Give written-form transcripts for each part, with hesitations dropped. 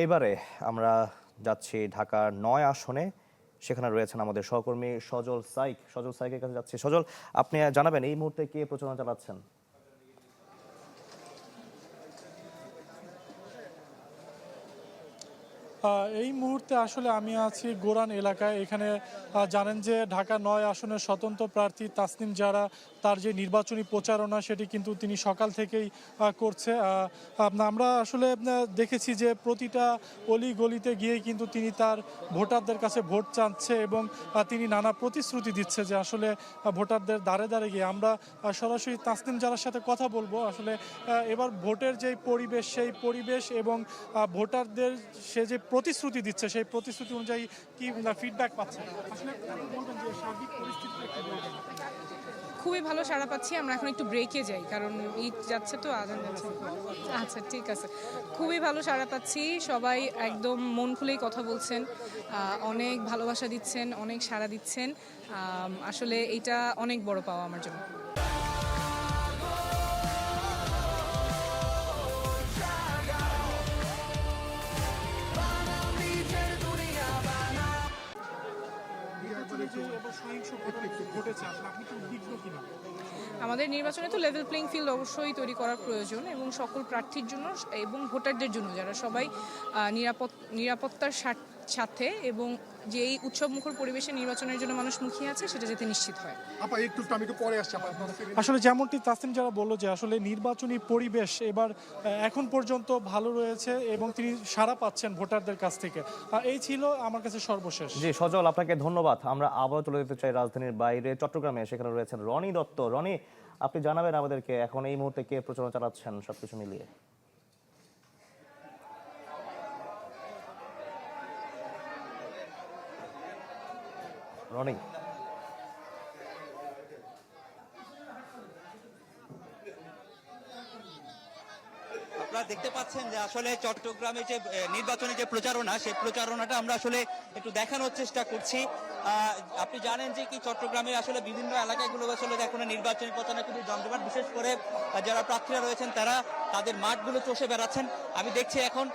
এবারে আমরা যাচ্ছি ঢাকার ৯ আসনে। সেখানে রয়েছেন আমাদের সহকর্মী সজল সাইক। সজল সাইকের কাছে যাচ্ছি। সজল, আপনি জানাবেন এই মুহূর্তে কে প্রচারণা চালাচ্ছেন? এই মুহূর্তে আসলে আমি আছি গোরান এলাকায়। এখানে জানেন যে ঢাকা ৯ আসনের স্বতন্ত্র প্রার্থী তাসনিম জারা তার যে নির্বাচনী প্রচারণা সেটি কিন্তু তিনি সকাল থেকেই করছে। আমরা আসলে দেখেছি যে প্রতিটা অলি গলিতে গিয়েই কিন্তু তিনি তার ভোটারদের কাছে ভোট চাচ্ছে এবং তিনি নানা প্রতিশ্রুতি দিচ্ছে যে আসলে ভোটারদের দ্বারে দ্বারে গিয়ে আমরা সরাসরি তাসনিম জারার সাথে কথা বলবো। আসলে এবার ভোটের যেই পরিবেশ সেই পরিবেশ এবং ভোটারদের সে যে প্রতিশ্রুতি দিচ্ছে সেই প্রতিশ্রুতি অনুযায়ী কি ফিডব্যাক পাচ্ছে আসলে বলবেন যে সার্বিক পরিস্থিতিটা একটু বলবেন। খুবই ভালো সাড়া পাচ্ছি। আমরা এখন একটু ব্রেকে যাই, কারণ ঈদ যাচ্ছে তো, আজান যাচ্ছে। আচ্ছা, ঠিক আছে। খুবই ভালো সাড়া পাচ্ছি। সবাই একদম মন খুলেই কথা বলছেন, অনেক ভালোবাসা দিচ্ছেন, অনেক সাড়া দিচ্ছেন। আসলে এটা অনেক বড় পাওয়া আমার জন্য। আমাদের নির্বাচনে তো লেভেল প্লেইং ফিল্ড অবশ্যই তৈরি করার প্রয়োজন, এবং সকল প্রার্থীর জন্য এবং ভোটারদের জন্য যারা সবাই নিরাপত্তার সাথে এবং যে এই উৎসবমুখর পরিবেশে নির্বাচনের জন্য মানুষ মুখিয়ে আছে সেটা যাতে নিশ্চিত হয়। আসলে যেমনটি তাসনিম যারা বললো যে আসলে নির্বাচনী পরিবেশ এবার এখন পর্যন্ত ভালো রয়েছে এবং তিনি সাড়া পাচ্ছেন ভোটারদের কাছ থেকে। এই ছিল আমার কাছে সর্বশেষ। জি সজল, আপনাকে ধন্যবাদ। আমরা আবারও চলে যেতে চাই রাজধানীর বাইরে চট্টগ্রামে। সেখানে রয়েছেন রনি দত্ত। রনি, আপনি জানাবেন আমাদেরকে এখন এই মুহূর্তে কে প্রচারণা চালাচ্ছেন সবকিছু মিলিয়ে? রনি, আপনারা দেখতে পাচ্ছেন যে আসলে চট্টগ্রামে যে নির্বাচনী যে প্রচারণা সেই প্রচারণাটা আমরা আসলে একটু দেখানোর চেষ্টা করছি। আপনি জানেন যে কি চট্টগ্রামে আসলে বিভিন্ন এলাকাগুলো আসলে এখন নির্বাচনী প্রচারণা খুবই জমজমাট, বিশেষ করে যারা প্রার্থীরা রয়েছেন তারা তাদের মাঠগুলো চষে বেড়াচ্ছেন। আমি দেখছি এখন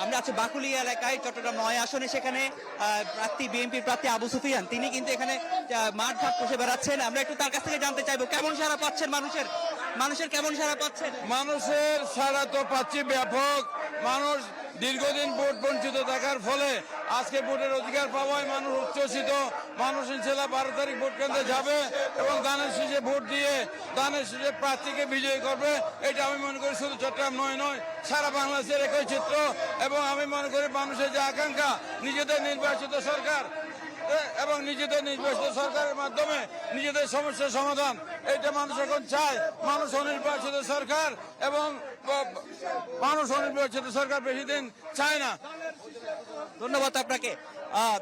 আমরা আছি বাকুলিয়া এলাকায়, চট্টগ্রাম ৯ আসনে। সেখানে বিএনপির প্রার্থী আবু সুফিয়ান তিনি কিন্তু এখানে মাঠ ঘাট চষে বেড়াচ্ছেন। আমরা একটু তার কাছ থেকে জানতে চাইবো কেমন সাড়া পাচ্ছেন মানুষের কেমন সাড়া পাচ্ছেন? মানুষের সাড়া তো পাচ্ছি ব্যাপক। মানুষ দীর্ঘদিন ভোট বঞ্চিত থাকার ফলে আজকে ভোটের অধিকার পাওয়ায় মানুষ উচ্ছ্বসিত। মানুষ ইনশাল্লাহ 12 তারিখ ভোট কেন্দ্রে যাবে এবং দানের শীষে ভোট দিয়ে দানের শীষে প্রার্থীকে বিজয়ী করবে। এটা আমি মনে করি শুধু চট্টগ্রাম নয় সারা বাংলাদেশের একই চিত্র। এবং আমি মনে করি মানুষের যে আকাঙ্ক্ষা নিজেদের নির্বাচিত সরকার এবং নিজেদের নির্বাচিত সরকারের মাধ্যমে নিজেদের সমস্যার সমাধান, এটা মানুষ এখন চায়। মানুষ অনির্বাচিত সরকার এবং মানুষ অনির্বাচিত সরকার বেশি দিন চায় না। ধন্যবাদ আপনাকে।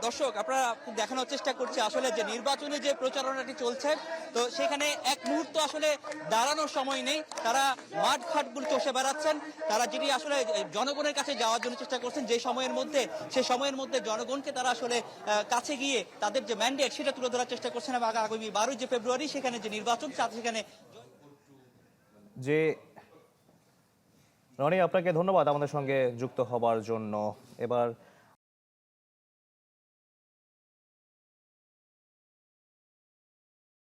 দর্শক, আপনারা দেখানোর চেষ্টা করছি আসলে যে নির্বাচনী যে প্রচারণাটি চলছে, তো সেখানে এক মুহূর্ত আসলে দাঁড়ানোর সময় নেই। তারা মাঠ ঘাটগুলো চষে বেড়াচ্ছেন। তারা যেটি আসলে জনগণের কাছে যাওয়ার জন্য চেষ্টা করছেন, যে সময়ের মধ্যে জনগণকে তারা আসলে কাছে গিয়ে তাদের যে ম্যান্ডেট সেটা তুলে ধরার চেষ্টা করছেন। এবং আগামী 12 ফেব্রুয়ারি সেখানে যে নির্বাচন সেখানে যে রনি, আপনাকে ধন্যবাদ আমাদের সঙ্গে যুক্ত হবার জন্য। এবার